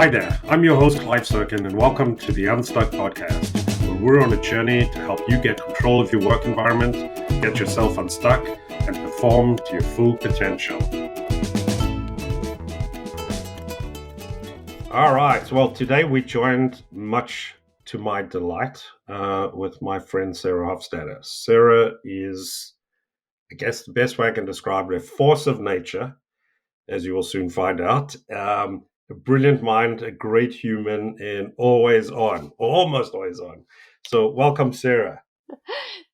Hi there, I'm your host Clive Serkin, and welcome to the Unstuck podcast, where we're on a journey to help you get control of your work environment, get yourself unstuck, and perform to your full potential. All right, well, today we joined, much to my delight, with my friend Sarah Hofstetter. Sarah is, I guess the best way I can describe it, a force of nature, as you will soon find out. A brilliant mind, a great human, and always on, or almost always on. So welcome, Sarah.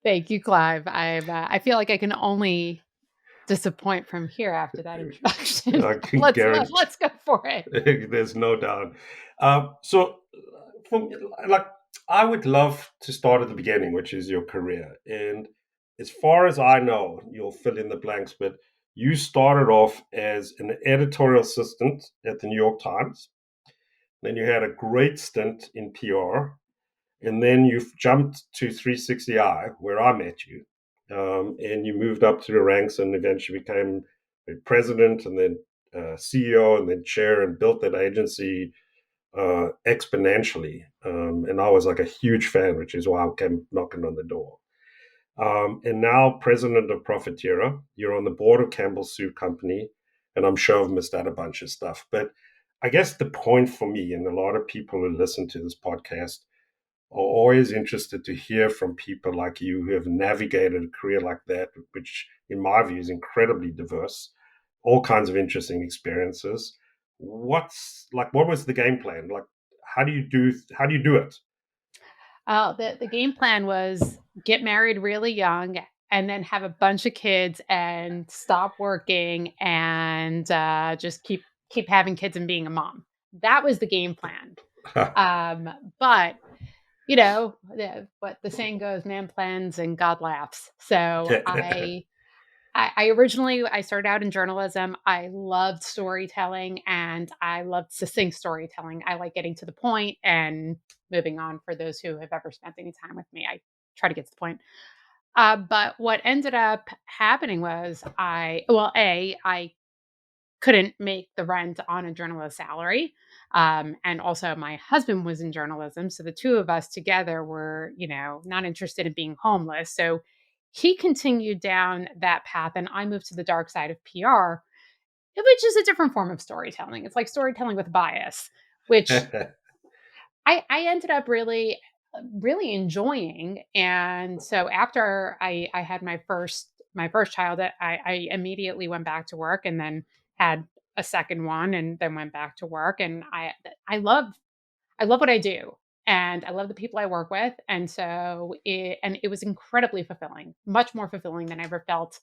Thank you, Clive. I feel like I can only disappoint from here after that introduction. I can Let's go for it. There's no doubt. So, like, I would love to start at the beginning, which is your career. And as far as I know, you'll fill in the blanks, but you started off as an editorial assistant at the New York Times. Then you had a great stint in PR, and then you've jumped to 360i, where I met you, and you moved up to the ranks and eventually became a president, and then CEO, and then chair, and built that agency exponentially. And I was like a huge fan, which is why I came knocking on the door. And now president of Profitero. You're on the board of Campbell's Soup Company, and I'm sure I've missed out a bunch of stuff. But I guess the point for me, and a lot of people who listen to this podcast, are always interested to hear from people like you who have navigated a career like that, which in my view is incredibly diverse, all kinds of interesting experiences. What was the game plan? Like, how do you do it? The game plan was get married really young and then have a bunch of kids and stop working and just keep having kids and being a mom. That was the game plan. But what the saying goes, man plans and God laughs. So I originally I started out in journalism. I loved storytelling and I loved succinct storytelling. I like getting to the point and moving on. For those who have ever spent any time with me, I try to get to the point. But what ended up happening was I couldn't make the rent on a journalist salary. And also my husband was in journalism. So the two of us together were, not interested in being homeless. So he continued down that path and I moved to the dark side of PR, which is a different form of storytelling. It's like storytelling with bias, which I ended up really enjoying. And so after I had my first child, I immediately went back to work and then had a second one and then went back to work. And I love what I do. And I love the people I work with. And so it was incredibly fulfilling, much more fulfilling than I ever felt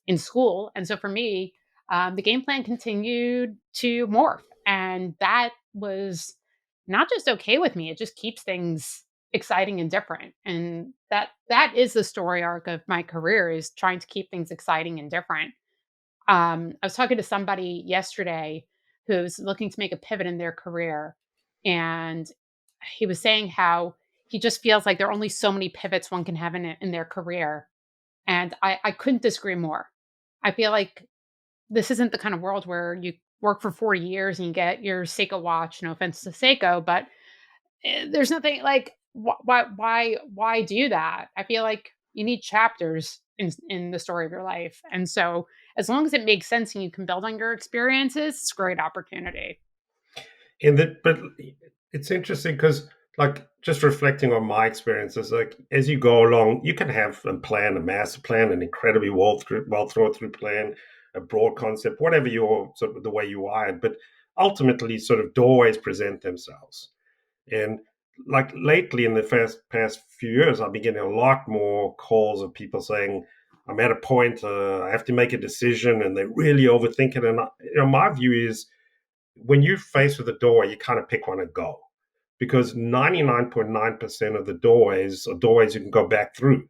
in school. And so for me, the game plan continued to morph. And that was not just okay with me. It just keeps things exciting and different. And that is the story arc of my career, is trying to keep things exciting and different. I was talking to somebody yesterday who's looking to make a pivot in their career. And he was saying how he just feels like there are only so many pivots one can have in their career. And I couldn't disagree more. I feel like this isn't the kind of world where you work for 40 years and you get your Seiko watch. No offense to Seiko, but there's nothing like why do that? I feel like you need chapters in the story of your life. And so as long as it makes sense and you can build on your experiences, it's a great opportunity. But it's interesting because, like, just reflecting on my experiences, like as you go along, you can have a plan, a master plan, an incredibly well thought through plan, a broad concept, whatever your sort of the way you wired. But ultimately, sort of doorways present themselves. And like lately, in the past few years, I've been getting a lot more calls of people saying, "I'm at a point, I have to make a decision," and they're really overthinking. And my view is, when you're faced with a door, you kind of pick one and go, because 99.9% of the doorways are doorways you can go back through.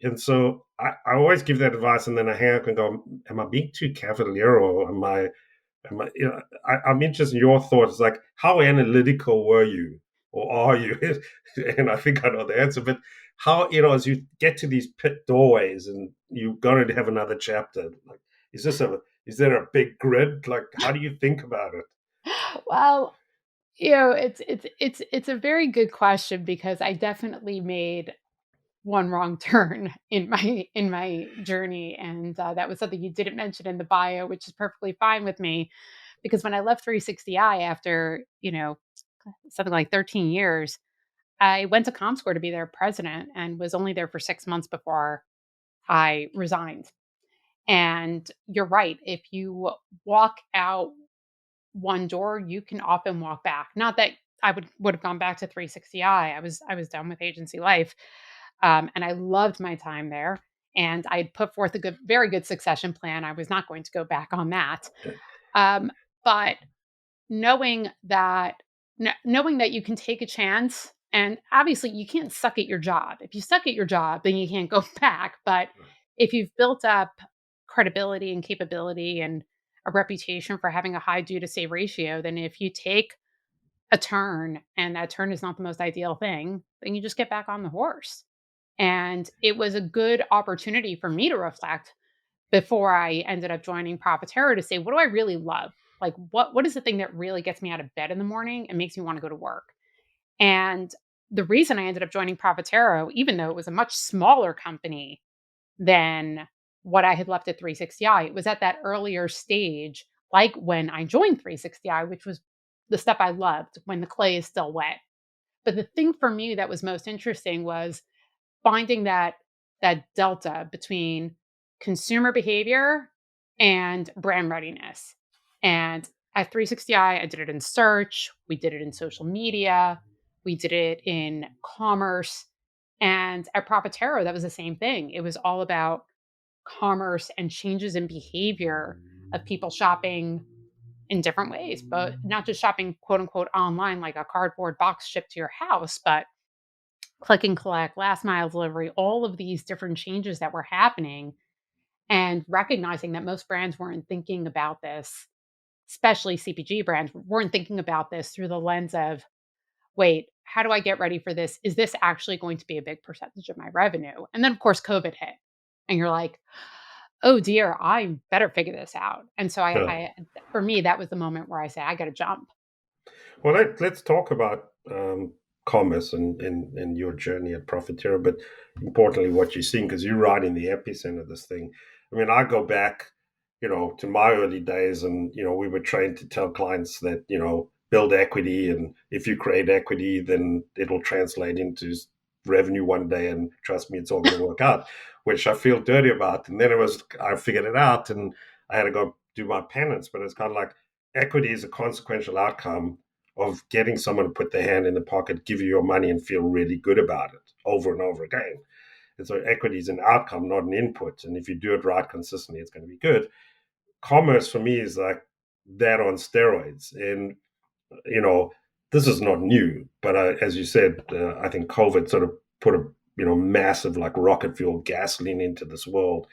And so I always give that advice, and then I hang up and go, am I being too cavalier, or I'm interested in your thoughts. Like, how analytical were you, or are you? And I think I know the answer, but how, as you get to these pit doorways and you're going to have another chapter, like, is there a big grid? Like, how do you think about it? Well, It's a very good question because I definitely made one wrong turn in my journey, and, that was something you didn't mention in the bio, which is perfectly fine with me, because when I left 360i after, something like 13 years, I went to Comscore to be their president and was only there for 6 months before I resigned. And you're right, if you walk out one door, you can often walk back. Not that I would have gone back to 360i. I was done with agency life, and I loved my time there. And I had put forth a very good succession plan. I was not going to go back on that. Um, but knowing that knowing that you can take a chance, and obviously you can't suck at your job. If you suck at your job, then you can't go back. But if you've built up credibility and capability and a reputation for having a high do to say ratio, then if you take a turn and that turn is not the most ideal thing, then you just get back on the horse. And it was a good opportunity for me to reflect before I ended up joining Profitero to say, what do I really love? Like what is the thing that really gets me out of bed in the morning and makes me want to go to work? And the reason I ended up joining Profitero, even though it was a much smaller company than what I had left at 360i, it was at that earlier stage, like when I joined 360i, which was the stuff I loved when the clay is still wet. But the thing for me that was most interesting was finding that delta between consumer behavior and brand readiness. And at 360i, I did it in search, we did it in social media, we did it in commerce. And at Profitero, that was the same thing. It was all about commerce and changes in behavior of people shopping in different ways, but not just shopping quote unquote online like a cardboard box shipped to your house, but click and collect, last mile delivery, all of these different changes that were happening, and recognizing that most brands weren't thinking about this, especially CPG brands weren't thinking about this through the lens of, wait, how do I get ready for this? Is this actually going to be a big percentage of my revenue? And then, of course, COVID hit, and you're like, oh dear, I better figure this out. And so, Yeah. for me, that was the moment where I say, I got to jump. Well, let's talk about commerce and your journey at Profitero, but importantly, what you're seeing, because you're right in the epicenter of this thing. I mean, I go back, to my early days, and we were trained to tell clients that build equity, and if you create equity, then it'll translate into revenue one day, and trust me, it's all going to work out. Which I feel dirty about. And then I figured it out, and I had to go do my penance. But it's kind of like equity is a consequential outcome of getting someone to put their hand in the pocket, give you your money, and feel really good about it over and over again. And so equity is an outcome, not an input. And if you do it right consistently, it's going to be good. Commerce for me is like that on steroids. And, you know, this is not new, but as you said, I think COVID sort of put a, massive like rocket fuel gasoline into this world.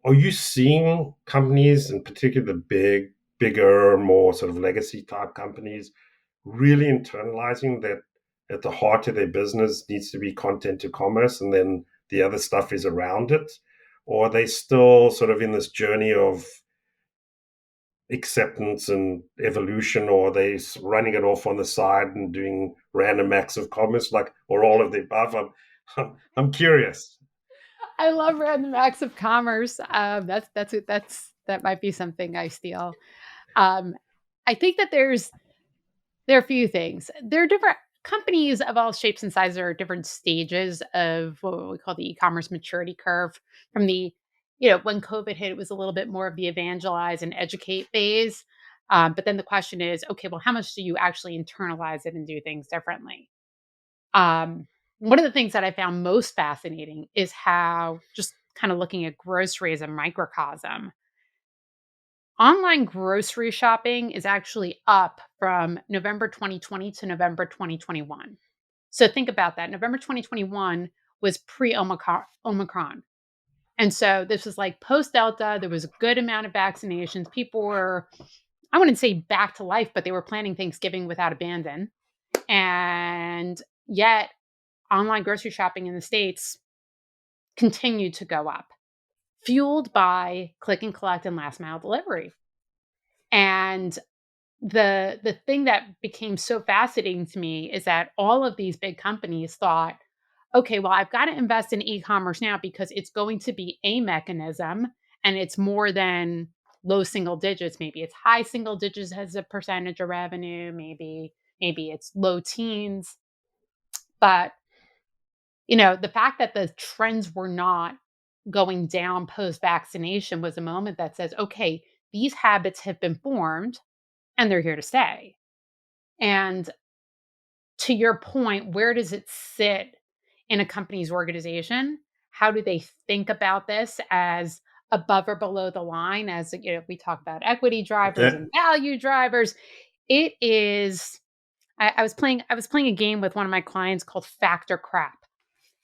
Are you seeing companies, in particular the bigger, more sort of legacy type companies, really internalizing that at the heart of their business needs to be content to commerce, and then the other stuff is around it? Or are they still sort of in this journey of acceptance and evolution, or are they running it off on the side and doing random acts of commerce, like, or all of the above? I'm curious. I love random acts of commerce. That might be something I steal. Um, I think that there are a few things. There are different companies of all shapes and sizes are at different stages of what we call the e-commerce maturity curve. From the, when COVID hit, it was a little bit more of the evangelize and educate phase. But then the question is, okay, well, how much do you actually internalize it and do things differently? One of the things that I found most fascinating is how, just kind of looking at grocery as a microcosm, online grocery shopping is actually up from November 2020 to November 2021. So think about that. November 2021 was pre Omicron. And so this was like post Delta. There was a good amount of vaccinations. People were, I wouldn't say back to life, but they were planning Thanksgiving without abandon. And yet, online grocery shopping in the States continued to go up, fueled by click and collect and last mile delivery. And the thing that became so fascinating to me is that all of these big companies thought, okay, well, I've got to invest in e-commerce now because it's going to be a mechanism and it's more than low single digits. Maybe it's high single digits as a percentage of revenue, maybe it's low teens. But the fact that the trends were not going down post vaccination was a moment that says, okay, these habits have been formed and they're here to stay. And to your point, where does it sit in a company's organization? How do they think about this as above or below the line? As we talk about equity drivers Yeah, and value drivers. It is. I was playing a game with one of my clients called Factor Crap,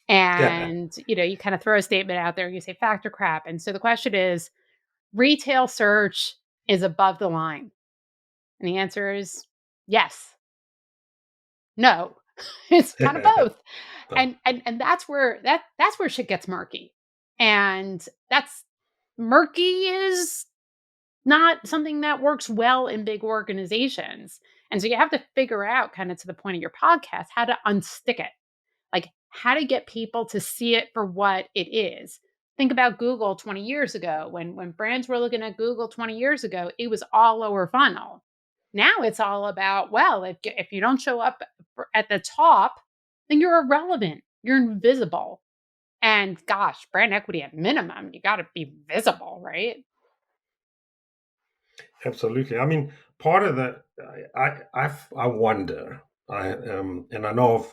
yeah. and you kind of throw a statement out there. And you say Factor Crap, and so the question is: retail search is above the line, and the answer is yes, no. It's kind of both. So, And that's where shit gets murky. And that's murky is not something that works well in big organizations. And so you have to figure out, kind of to the point of your podcast, how to unstick it. Like how to get people to see it for what it is. Think about Google 20 years ago. When brands were looking at Google 20 years ago, it was all lower funnel. Now it's all about, well, if you don't show up at the top, then you're irrelevant. You're invisible. And gosh, brand equity at minimum, you got to be visible, right? absolutely. I mean, part of the I wonder. And I know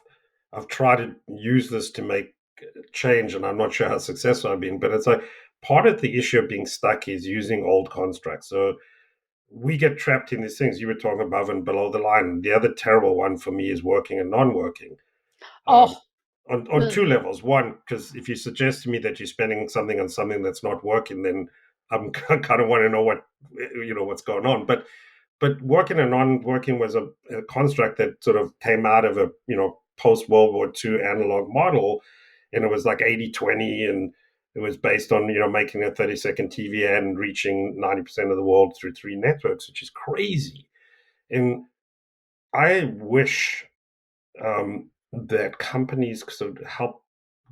I've tried to use this to make change, and I'm not sure how successful I've been. But it's like part of the issue of being stuck is using old constructs. So we get trapped in these things. You were talking above and below the line. The other terrible one for me is working and non-working. Um, Oh, on ugh. two levels. One, because if you suggest to me that you're spending something on something that's not working, then I'm kind of want to know what's going on. But working and non-working was a construct that sort of came out of a post World War II analog model, and it was like 80-20, and it was based on making a 30-second TV ad and reaching 90% of the world through three networks, which is crazy. And I wish that companies sort of help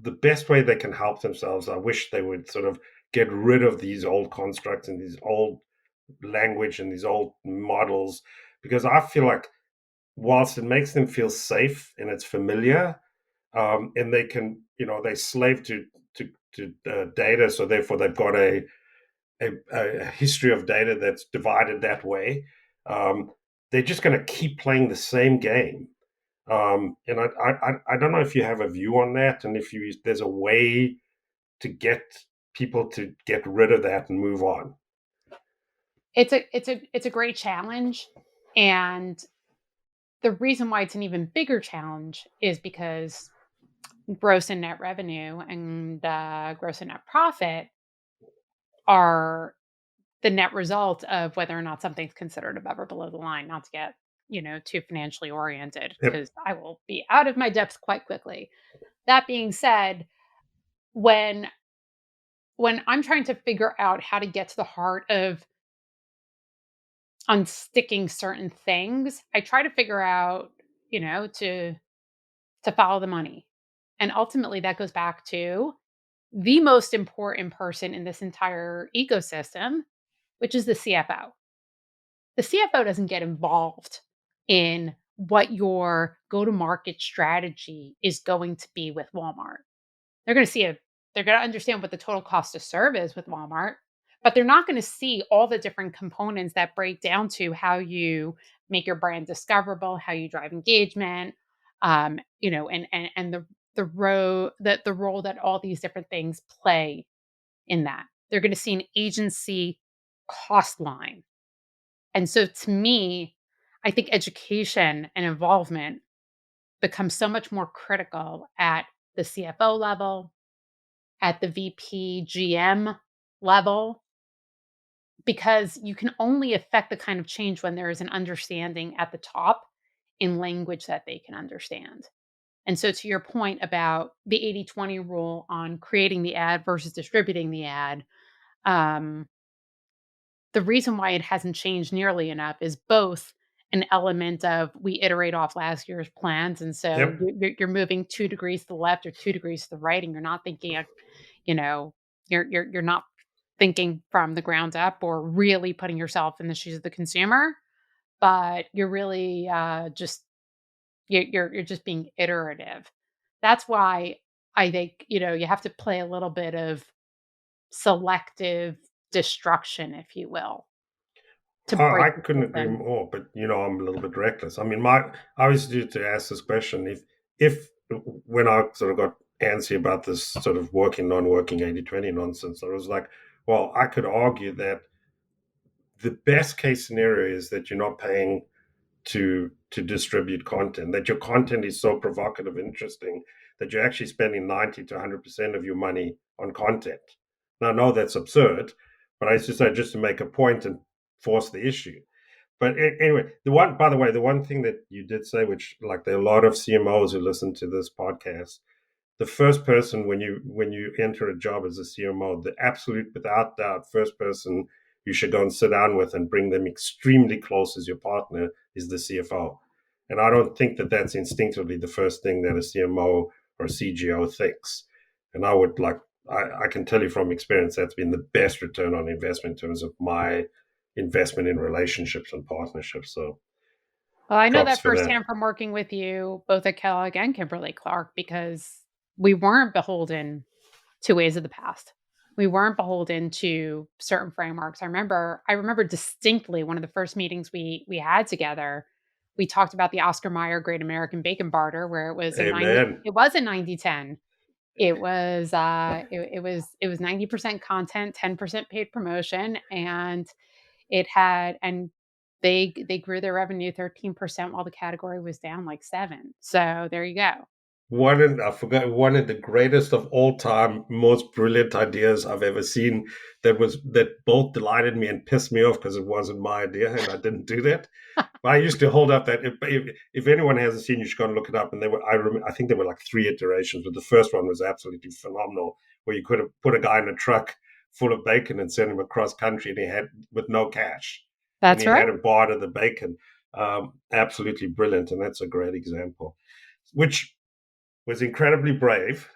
the best way they can help themselves. I wish they would sort of get rid of these old constructs and these old language and these old models, because I feel like whilst it makes them feel safe and it's familiar, and they can, they slave to data, so therefore they've got a history of data that's divided that way. Um, they're just going to keep playing the same game, and I don't know if you have a view on that, and if there's a way to get people to get rid of that and move on. It's a great challenge. And the reason why it's an even bigger challenge is because gross and net revenue and gross and net profit are the net result of whether or not something's considered above or below the line, not to get, too financially oriented, Yep. because I will be out of my depth quite quickly. That being said, when when I'm trying to figure out how to get to the heart of unsticking certain things, I try to figure out, to follow the money. And ultimately that goes back to the most important person in this entire ecosystem, which is the CFO. The CFO doesn't get involved in what your go to market strategy is going to be with Walmart. They're going to see they're going to understand what the total cost to serve is with Walmart, but they're not going to see all the different components that break down to how you make your brand discoverable, how you drive engagement, and the role that all these different things play in that. They're going to see an agency cost line. And so to me, I think education and involvement becomes so much more critical at the CFO level, at the VP GM level, because you can only affect the kind of change when there is an understanding at the top in language that they can understand. And so, to your point about the 80-20 rule on creating the ad versus distributing the ad, um, the reason why it hasn't changed nearly enough is both. an element of we iterate off last year's plans, and so Yep. you're moving 2 degrees to the left or 2 degrees to the right, and you're not thinking of, you know, you're not thinking from the ground up or really putting yourself in the shoes of the consumer, but you're really, just you're just being iterative. That's why I think, you have to play a little bit of selective destruction, if you will, to I break the couldn't agree system. more, but I'm a little bit reckless. I mean, I always used to ask this question: if when I sort of got antsy about this sort of working, non-working, 80/20 nonsense, I was like, well, I could argue that the best case scenario is that you're not paying to distribute content, that your content is so provocative, interesting, that you're actually spending 90 to 100% of your money on content. Now, I know that's absurd, but I used to say just to make a point and force the issue. But anyway, by the way, the one thing that you did say, which like there are a lot of CMOs who listen to this podcast, the first person when you enter a job as a CMO, the absolute without doubt first person you should go and sit down with and bring them extremely close as your partner is the CFO. And I don't think that that's instinctively the first thing that a CMO or a CGO thinks. And I can tell you from experience that's been the best return on investment in terms of my investment in relationships and partnerships. So Well, I know props that for that. firsthand from working with you both at Kellogg and Kimberly-Clark because we weren't beholden to ways of the past. We weren't beholden to certain frameworks. I remember distinctly one of the first meetings we had together. We talked about the Oscar Mayer Great American Bacon Barter, where Amen. it was a 90-10. It was 90% content, 10% paid promotion, and they grew their revenue 13% while the category was down like 7. So there you go. I forgot one of the greatest of all time, most brilliant ideas I've ever seen. That both delighted me and pissed me off because it wasn't my idea and I didn't do that. But I used to hold up that if anyone hasn't seen, you should go and look it up. And I think there were like 3 iterations, but the first one was absolutely phenomenal, where you could have put a guy in a truck full of bacon and sent him across country, and he had with no cash, and That's he right. had a barter the bacon. Absolutely brilliant, and that's a great example. Which was incredibly brave,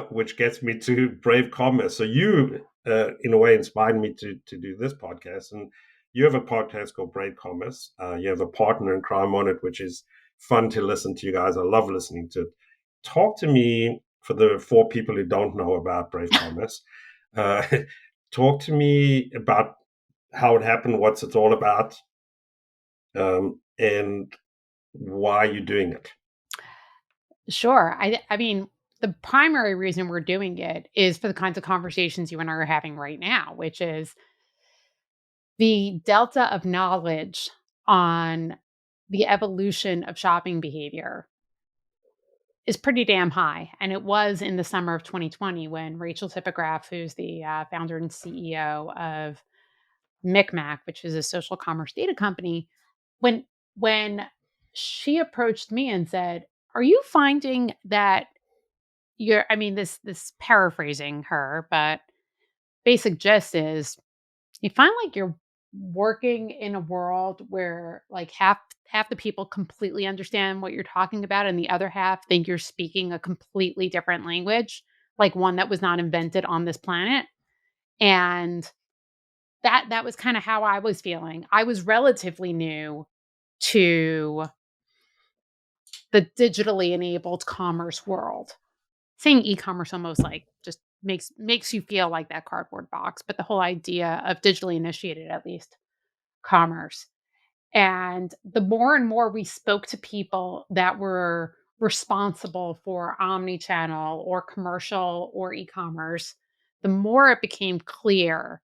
which gets me to brave commerce. So you, in a way, inspired me to do this podcast, and you have a podcast called Brave Commerce. You have a partner in crime on it, which is fun to listen to. You guys, I love listening to it. Talk to me for the 4 people who don't know about Brave Commerce. Uh, talk to me about how it happened, what's it all about, and why you're doing it. Sure. I mean, the primary reason we're doing it is for the kinds of conversations you and I are having right now, which is the delta of knowledge on the evolution of shopping behavior is pretty damn high. And it was in the summer of 2020 when Rachel Tipograph, who's the founder and CEO of Micmac, which is a social commerce data company, when when she approached me and said, "Are you finding that this paraphrasing her, but basic gist is you find like you're working in a world where like half the people completely understand what you're talking about and the other half think you're speaking a completely different language, like one that was not invented on this planet." And that was kind of how I was feeling. I was relatively new to the digitally enabled commerce world. Saying e-commerce almost like just makes you feel like that cardboard box, but the whole idea of digitally initiated, at least, commerce. And the more and more we spoke to people that were responsible for omni-channel or commercial or e-commerce, the more it became clear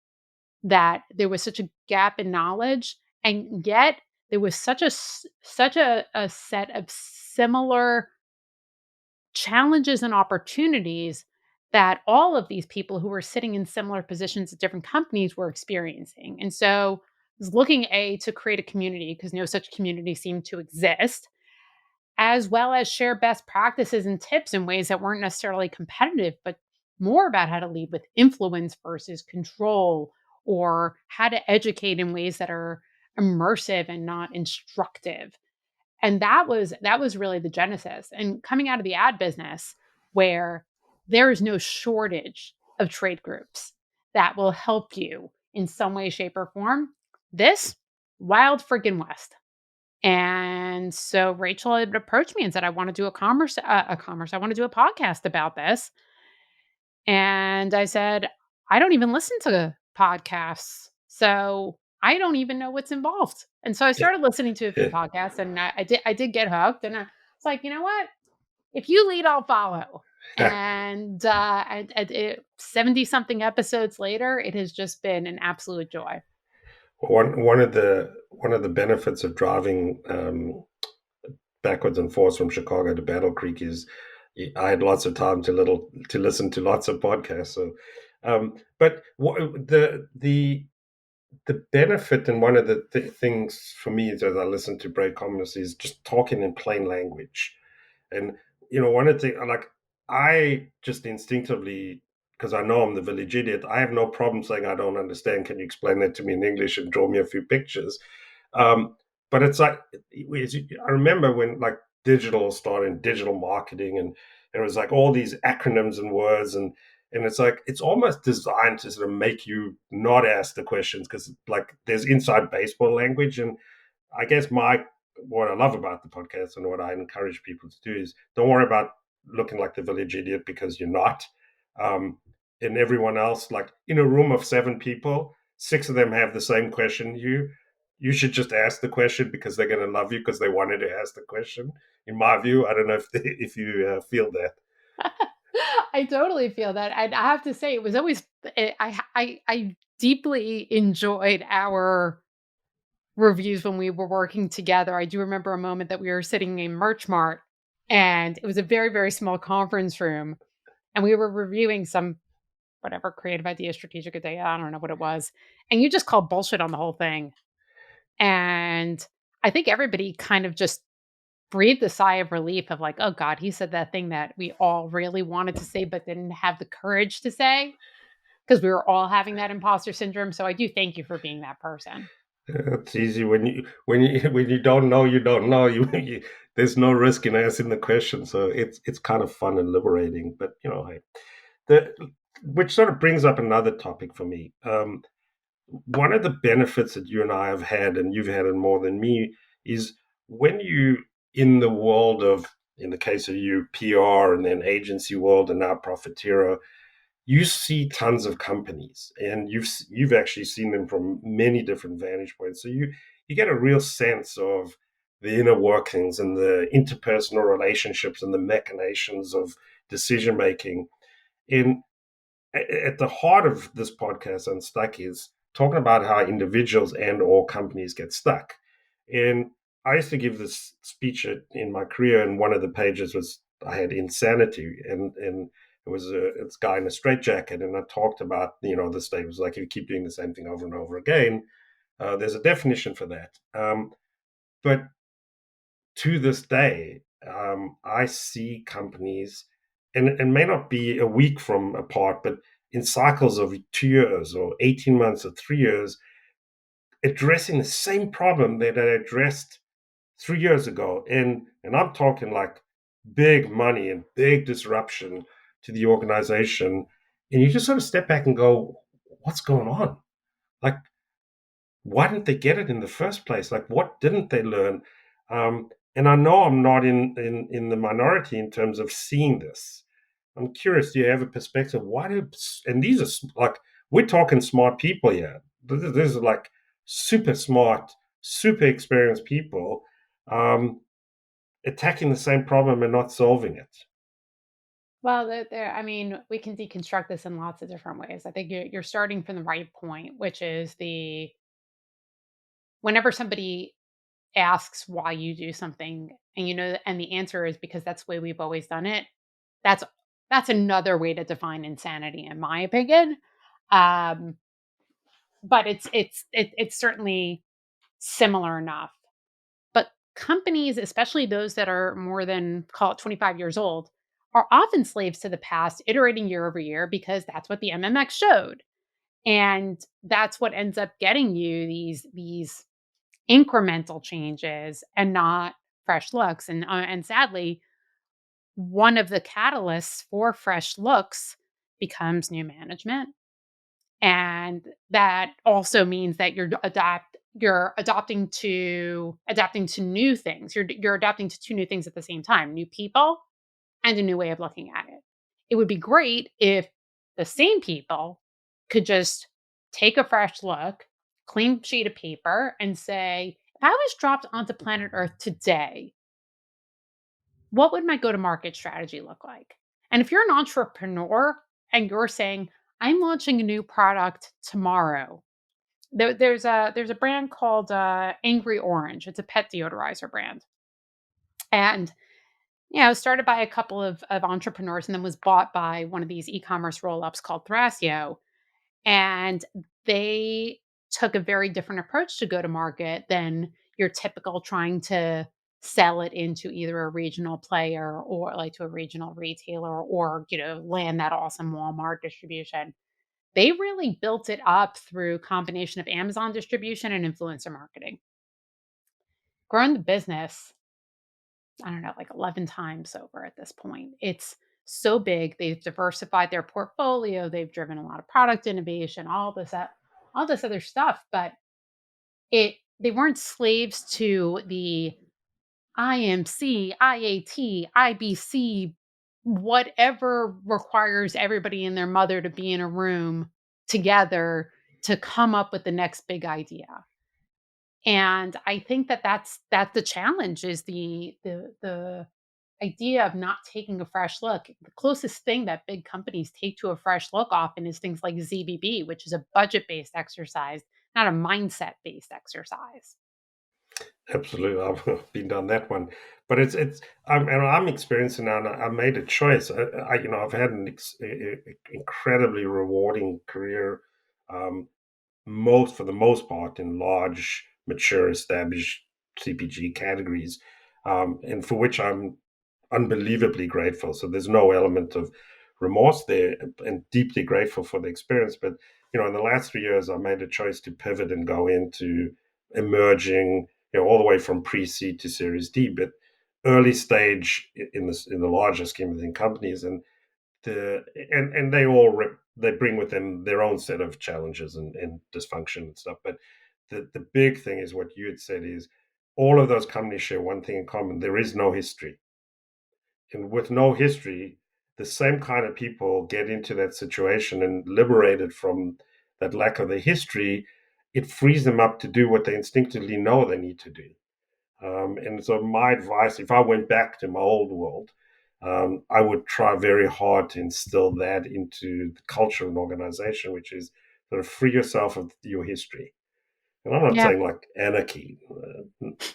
that there was such a gap in knowledge, and yet there was such a set of similar challenges and opportunities that all of these people who were sitting in similar positions at different companies were experiencing. And so I was looking to create a community because no such community seemed to exist, as well as share best practices and tips in ways that weren't necessarily competitive, but more about how to lead with influence versus control, or how to educate in ways that are immersive and not instructive. And that was really the genesis. And coming out of the ad business, where there is no shortage of trade groups that will help you in some way, shape, or form, this wild freaking west. And so Rachel had approached me and said, "I want to do I want to do a podcast about this." And I said, "I don't even listen to podcasts, so I don't even know what's involved." And so I started listening to a few podcasts, and I did get hooked, and I was like, "You know what? If you lead, I'll follow." And 70 something episodes later, it has just been an absolute joy. One of the benefits of driving backwards and forwards from Chicago to Battle Creek is I had lots of time to listen to lots of podcasts. So, but the benefit, and one of the things for me is, as I listen to Brave Commerce, is just talking in plain language. And one of the things, like, I just instinctively, because I know I'm the village idiot, I have no problem saying I don't understand. Can you explain that to me in English and draw me a few pictures? Um, but it's like, I remember when, like, digital started, digital marketing, and it was like all these acronyms and words, and it's like it's almost designed to sort of make you not ask the questions, because, like, there's inside baseball language. And I guess my what I love about the podcast and what I encourage people to do is don't worry about looking like the village idiot, because you're not. Um, and everyone else, like, in a room of 7 people, 6 of them have the same question. You should just ask the question, because they're going to love you because they wanted to ask the question. In my view, I don't know if you feel that. I totally feel that. I have to say, it was always I deeply enjoyed our reviews when we were working together. I do remember a moment that we were sitting in Merch Mart, and it was a very, very small conference room, and we were reviewing some whatever creative idea, strategic idea, I don't know what it was, and you just called bullshit on the whole thing. And I think everybody kind of just breathed a sigh of relief of like, "Oh god, he said that thing that we all really wanted to say but didn't have the courage to say," because we were all having that imposter syndrome. So I do thank you for being that person. It's easy when you don't know, you don't know. There's no risk in asking the question, so it's kind of fun and liberating. But hey, the which sort of brings up another topic for me. One of the benefits that you and I have had, and you've had it more than me, is when you, in the world of, in the case of you, PR, and then agency world, and now Profitero, you see tons of companies, and you've actually seen them from many different vantage points. So you get a real sense of the inner workings and the interpersonal relationships and the machinations of decision making. And at the heart of this podcast, Unstuck, is talking about how individuals and or companies get stuck. And I used to give this speech in my career, and one of the pages was, I had insanity, and it was this guy in a straitjacket, and I talked about, this day was like, if you keep doing the same thing over and over again, there's a definition for that. But to this day, I see companies, and may not be a week from apart, but in cycles of 2 years or 18 months or 3 years, addressing the same problem that I addressed 3 years ago. And I'm talking like big money and big disruption to the organization. And you just sort of step back and go, what's going on? Like, why didn't they get it in the first place? Like, what didn't they learn? And I know I'm not in the minority in terms of seeing this. I'm curious, do you have a perspective? Why do, and these are like, we're talking smart people here. This is like super smart, super experienced people, um, attacking the same problem and not solving it. Well, I mean, we can deconstruct this in lots of different ways. I think you're starting from the right point, which is the whenever somebody asks why you do something, and and the answer is because that's the way we've always done it. That's that's another way to define insanity, in my opinion. Um, but it's certainly similar enough. But companies, especially those that are more than, call it, 25 years old, are often slaves to the past, iterating year over year because that's what the MMX showed. And that's what ends up getting you these incremental changes and not fresh looks. And sadly, one of the catalysts for fresh looks becomes new management, and that also means that you're adapting to new things. You're adapting to two new things at the same time: new people and a new way of looking at it. It would be great if the same people could just take a fresh look, clean sheet of paper, and say, if I was dropped onto planet Earth today, what would my go to market strategy look like? And if you're an entrepreneur and you're saying, I'm launching a new product tomorrow, there's a brand called Angry Orange. It's a pet deodorizer brand. And started by a couple of entrepreneurs and then was bought by one of these e-commerce roll-ups called Thrasio. And they took a very different approach to go to market than your typical trying to sell it into either a regional player or like to a regional retailer or, land that awesome Walmart distribution. They really built it up through combination of Amazon distribution and influencer marketing. Growing the business, I don't know, like 11 times over at this point. It's so big. They've diversified their portfolio. They've driven a lot of product innovation, all this other stuff, but they weren't slaves to the IMC, IAT, IBC, whatever requires everybody and their mother to be in a room together to come up with the next big idea. And I think that's the challenge is the idea of not taking a fresh look. The closest thing that big companies take to a fresh look often is things like ZBB, which is a budget-based exercise, not a mindset-based exercise. Absolutely, I've been down that one, but I'm experiencing now. And I made a choice. I've had an incredibly rewarding career, um, most for the most part in large, mature, established CPG categories, and for which I'm unbelievably grateful. So there's no element of remorse there, and deeply grateful for the experience. But in the last 3 years, I made a choice to pivot and go into emerging, all the way from pre-seed to Series D, but early stage in the larger scheme of things companies, and they all they bring with them their own set of challenges and dysfunction and stuff. But the big thing is what you had said is all of those companies share one thing in common: there is no history. And with no history, the same kind of people get into that situation and liberated from that lack of the history, it frees them up to do what they instinctively know they need to do. And so, my advice, if I went back to my old world, I would try very hard to instill that into the culture of an organization, which is sort of free yourself of your history. And I'm not Yeah. saying like anarchy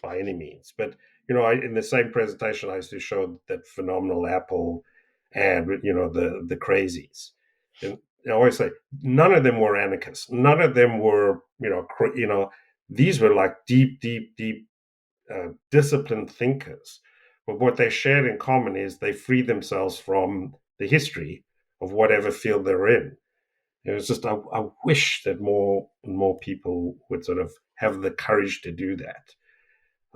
by any means, but in the same presentation, I used to show that phenomenal Apple ad, the crazies, and I always say none of them were anarchists. None of them were, these were like deep, deep, deep, disciplined thinkers. But what they shared in common is they freed themselves from the history of whatever field they're in. It was just I wish that more and more people would sort of have the courage to do that.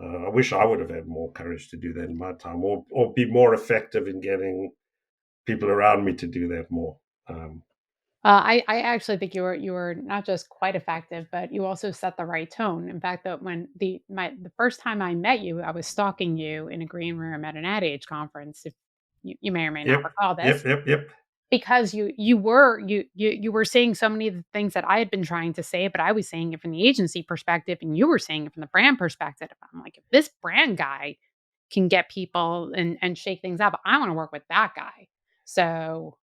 I wish I would have had more courage to do that in my time, or be more effective in getting people around me to do that more. Um, I actually think you were not just quite effective, but you also set the right tone. In fact, that when the first time I met you, I was stalking you in a green room at an Ad Age conference. If you may or may not yep, recall yep, this, yep, yep. because you were saying so many of the things that I had been trying to say, but I was saying it from the agency perspective, and you were saying it from the brand perspective. I'm like, if this brand guy can get people and shake things up, I want to work with that guy. So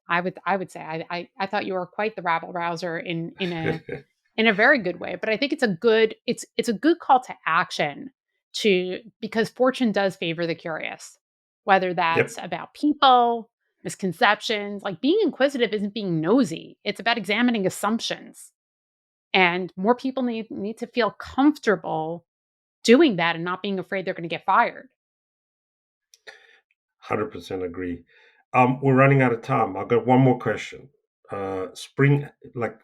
I would say I thought you were quite the rabble rouser in a very good way. But I think it's a good call to action to because fortune does favor the curious, whether that's Yep, about people, misconceptions. Like being inquisitive isn't being nosy. It's about examining assumptions. And more people need to feel comfortable doing that and not being afraid they're going to get fired. 100% agree. We're running out of time. I've got one more question. Spring, like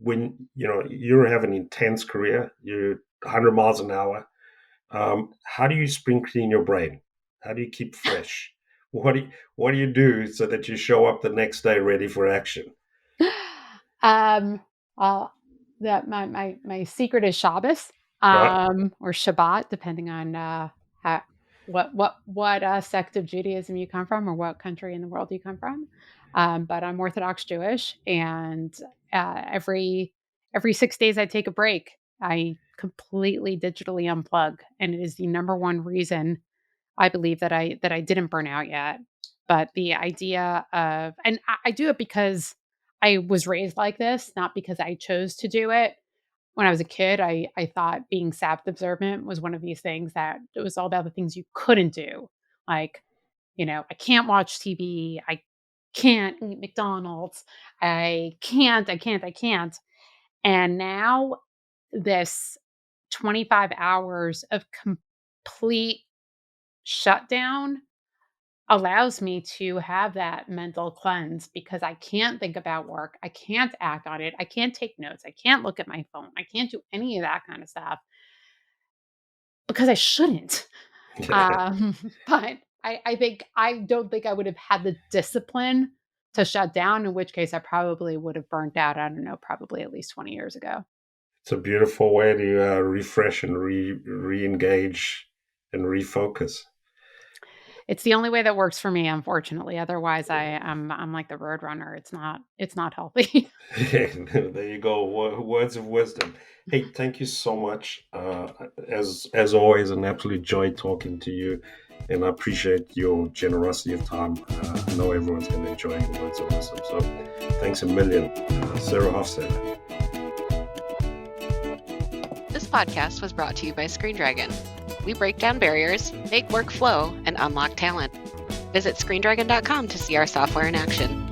when you have an intense career, you're 100 miles an hour. How do you spring clean your brain? How do you keep fresh? What do you do so that you show up the next day ready for action? Um, uh, that my secret is Shabbos, Right? or Shabbat, depending on how, what sect of Judaism you come from, or what country in the world you come from. But I'm Orthodox Jewish, and every 6 days I take a break. I completely digitally unplug, and it is the number one reason I believe that I didn't burn out yet. But the idea of, and I do it because I was raised like this, not because I chose to do it. When I was a kid, I thought being Sabbath observant was one of these things that it was all about the things you couldn't do. Like, I can't watch TV, I can't eat McDonald's, I can't. And now this 25 hours of complete shutdown allows me to have that mental cleanse because I can't think about work. I can't act on it. I can't take notes. I can't look at my phone. I can't do any of that kind of stuff because I shouldn't. But I don't think I would have had the discipline to shut down, in which case I probably would have burnt out. I don't know, probably at least 20 years ago. It's a beautiful way to refresh and re-engage and refocus. It's the only way that works for me, unfortunately. Otherwise, I'm like the road runner. It's not healthy. There you go. Words of wisdom. Hey, thank you so much. As always, an absolute joy talking to you, and I appreciate your generosity of time. I know everyone's going to enjoy the words of wisdom. So, thanks a million, Sarah Hofstetter. This podcast was brought to you by Screen Dragon. We break down barriers, make work flow, and unlock talent. Visit screendragon.com to see our software in action.